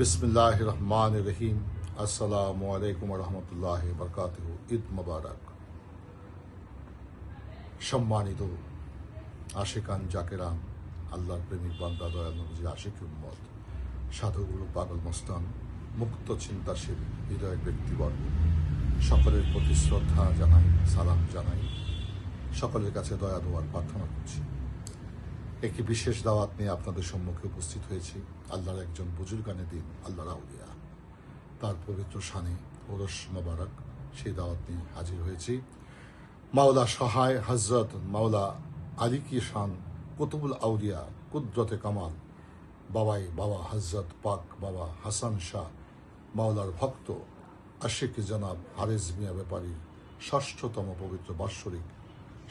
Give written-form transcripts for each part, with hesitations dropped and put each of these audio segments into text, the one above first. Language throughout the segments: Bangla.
বিসমিল্লাহির রহমানির রহিম। আসসালামু আলাইকুম রহমতুল্লাহ বরকাতুহু। ঈদ মোবারক। সম্মানিত আশিকান জাকেরান, আল্লাহর প্রেমিক বান্দা, দয়াল নবীজির আশিক উম্মত, সাধুগুরু, পাগল মস্তান, মুক্ত চিন্তাশীল হৃদয়ের ব্যক্তিবর্গ, সকলের প্রতি শ্রদ্ধা জানাই, সালাম জানাই, সকলের কাছে দয়া দোয়ার প্রার্থনা করছি। একটি বিশেষ দাওয়াত নিয়ে আপনাদের সম্মুখে উপস্থিত হয়েছি। আল্লাহর একজন বুজুর্গানে দিন, আল্লাহর আউলিয়া, তার পবিত্র শানে ওরস মোবারক, সেই দাওয়াত নিয়ে হাজির হয়েছি। মাওলা সহায় হজরত মাওলা আলী কি শান কুতুবুল আউলিয়া কুদরতে কামাল বাবা হজরত পাক বাবা হাসান শাহ মাওলার ভক্ত আশিক জনাব হারেজ মিয়া ব্যাপারীর ৬ষ্ঠতম পবিত্র বাৎসরিক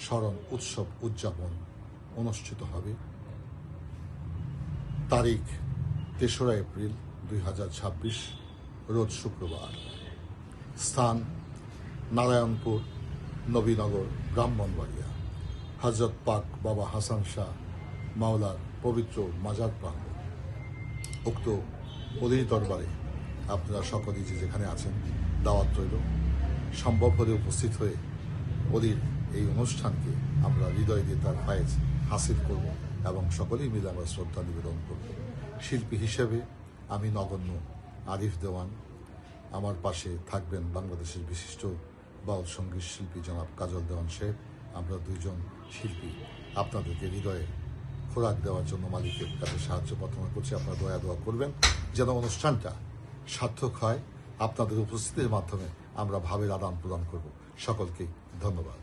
স্মরণ উৎসব উদযাপন অনুষ্ঠিত হবে তারিখ ৩রা এপ্রিল ২০২৬, রোজ শুক্রবার। স্থান নারায়ণপুর, নবীনগর, ব্রাহ্মণবাড়িয়া। হজরত পাক বাবা হাসান শাহ মাওলার পবিত্র মাজার প্রাঙ্গণ। উক্ত অলির দরবারে আপনারা সকলেই যে যেখানে আছেন, দাওয়াত রইল। সম্ভব হলে উপস্থিত হয়ে অলির এই অনুষ্ঠানকে আমরা হৃদয় দিয়ে তার ফায়েজ হাসিল করব এবং সকলেই মিলে আমরা শ্রদ্ধা নিবেদন করব। শিল্পী হিসেবে আমি নগণ্য আরিফ দেওয়ান, আমার পাশে থাকবেন বাংলাদেশের বিশিষ্ট বাউল সঙ্গীত শিল্পী জনাব কাজল দেওয়ান সাহেব। আমরা দুইজন শিল্পী আপনাদেরকে হৃদয়ে খোরাক দেওয়ার জন্য মালিকের কাছে সাহায্য প্রার্থনা করছি। আপনারা দয়া দোয়া করবেন যেন অনুষ্ঠানটা সার্থক হয়। আপনাদের উপস্থিতির মাধ্যমে আমরা ভাবের আদান প্রদান করব। সকলকে ধন্যবাদ।